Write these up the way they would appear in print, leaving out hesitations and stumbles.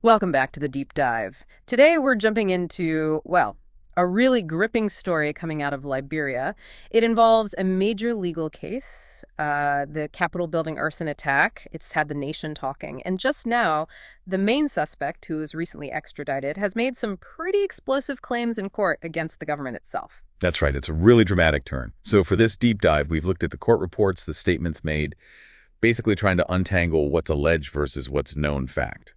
Welcome back to the deep dive. Today we're jumping into, well, a really gripping story coming out of Liberia. It involves a major legal case, the Capitol building arson attack. It's had the nation talking. And just now, the main suspect, who was recently extradited, has made some pretty explosive claims in court against the government itself. That's right. It's a really dramatic turn. So for this deep dive, we've looked at the court reports, the statements made, basically trying to untangle what's alleged versus what's known fact.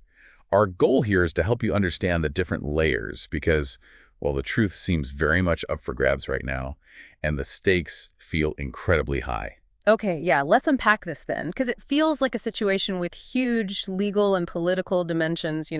Our goal here is to help you understand the different layers because, well, the truth seems very much up for grabs right now, and the stakes feel incredibly high. Okay, yeah, let's unpack this then, because it feels like a situation with huge legal and political dimensions,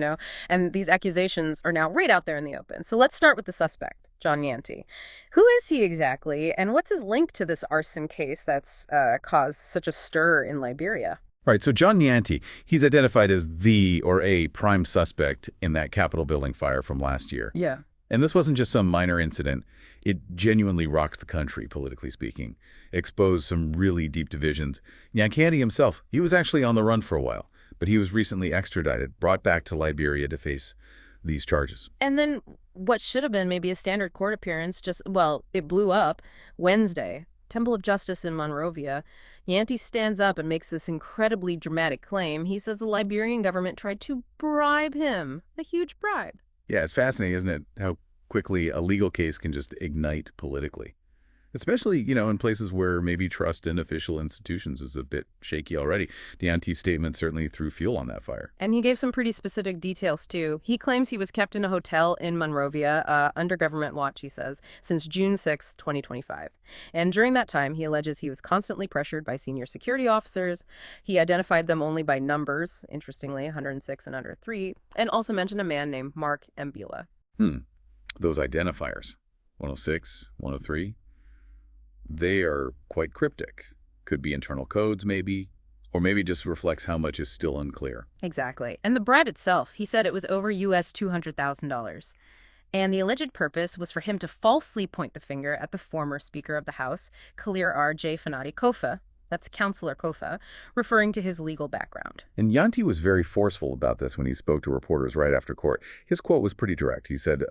and these accusations are now right out there in the open. So let's start with the suspect, John Nyanti. Who is he exactly, and what's his link to this arson case that's caused such a stir in Liberia? Right, so John Nyanti, he's identified as the or a prime suspect in that Capitol building fire from last year. Yeah. And this wasn't just some minor incident. It genuinely rocked the country, politically speaking, exposed some really deep divisions. Nyanti himself, he was actually on the run for a while, but he was recently extradited, brought back to Liberia to face these charges. And then what should have been maybe a standard court appearance it blew up Wednesday. Temple of Justice in Monrovia. Nyanti stands up and makes this incredibly dramatic claim. He says the Liberian government tried to bribe him. A huge bribe. Yeah, it's fascinating, isn't it, how quickly a legal case can just ignite politically. Especially, in places where maybe trust in official institutions is a bit shaky already. Nyanti's statement certainly threw fuel on that fire. And he gave some pretty specific details, too. He claims he was kept in a hotel in Monrovia, under government watch, he says, since June 6, 2025. And during that time, he alleges he was constantly pressured by senior security officers. He identified them only by numbers, interestingly, 106 and 103, and also mentioned a man named Mark Mbula. Those identifiers, 106, 103. They are quite cryptic. Could be internal codes, maybe, or maybe just reflects how much is still unclear. Exactly. And the bribe itself, he said it was over US $200,000. And the alleged purpose was for him to falsely point the finger at the former Speaker of the House, Cllr Fonati Koffa. That's Councillor Koffa, referring to his legal background. And Nyanti was very forceful about this when he spoke to reporters right after court. His quote was pretty direct. He said,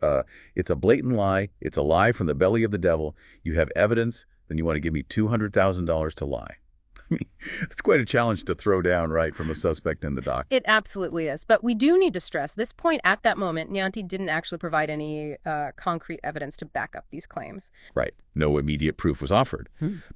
it's a blatant lie. It's a lie from the belly of the devil. You have evidence. Then you want to give me $200,000 to lie. It's quite a challenge to throw down, right, from a suspect in the dock. It absolutely is. But we do need to stress this point at that moment, Nyanti didn't actually provide any concrete evidence to back up these claims. Right. No immediate proof was offered.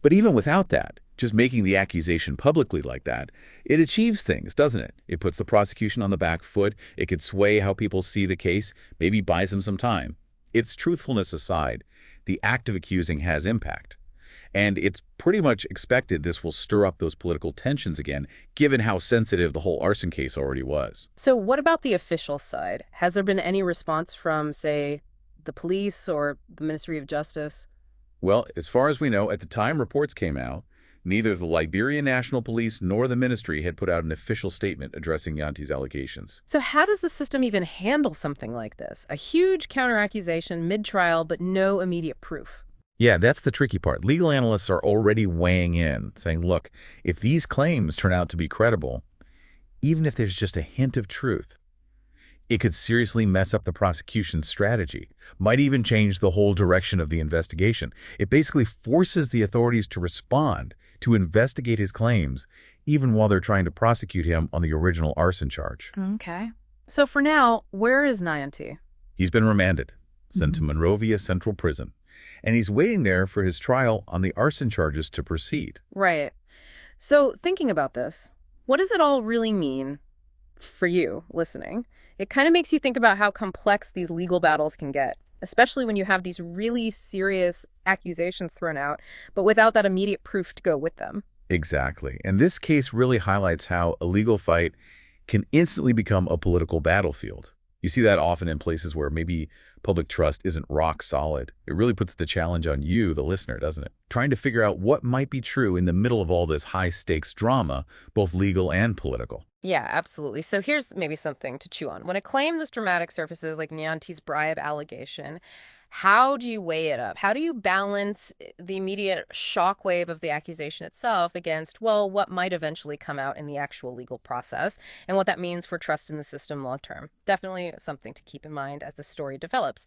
But even without that, just making the accusation publicly like that, it achieves things, doesn't it? It puts the prosecution on the back foot. It could sway how people see the case, maybe buys them some time. Its truthfulness aside, the act of accusing has impact. And it's pretty much expected this will stir up those political tensions again, given how sensitive the whole arson case already was. So what about the official side? Has there been any response from, say, the police or the Ministry of Justice? Well, as far as we know, at the time reports came out, neither the Liberian National Police nor the ministry had put out an official statement addressing Nyanti's allegations. So how does the system even handle something like this? A huge counter-accusation mid-trial, but no immediate proof. Yeah, that's the tricky part. Legal analysts are already weighing in, saying, look, if these claims turn out to be credible, even if there's just a hint of truth, it could seriously mess up the prosecution's strategy, might even change the whole direction of the investigation. It basically forces the authorities to respond, to investigate his claims, even while they're trying to prosecute him on the original arson charge. Okay. So for now, where is Nyanti? He's been remanded, sent to Monrovia Central Prison. And he's waiting there for his trial on the arson charges to proceed. Right. So thinking about this, what does it all really mean for you listening? It kind of makes you think about how complex these legal battles can get, especially when you have these really serious accusations thrown out, but without that immediate proof to go with them. Exactly. And this case really highlights how a legal fight can instantly become a political battlefield. You see that often in places where maybe public trust isn't rock solid. It really puts the challenge on you, the listener, doesn't it? Trying to figure out what might be true in the middle of all this high-stakes drama, both legal and political. Yeah, absolutely. So here's maybe something to chew on. When a claim this dramatic surfaces like Nyanti's bribe allegation, How do you weigh it up? How do you balance the immediate shockwave of the accusation itself against, well, what might eventually come out in the actual legal process and what that means for trust in the system long term? Definitely something to keep in mind as the story develops.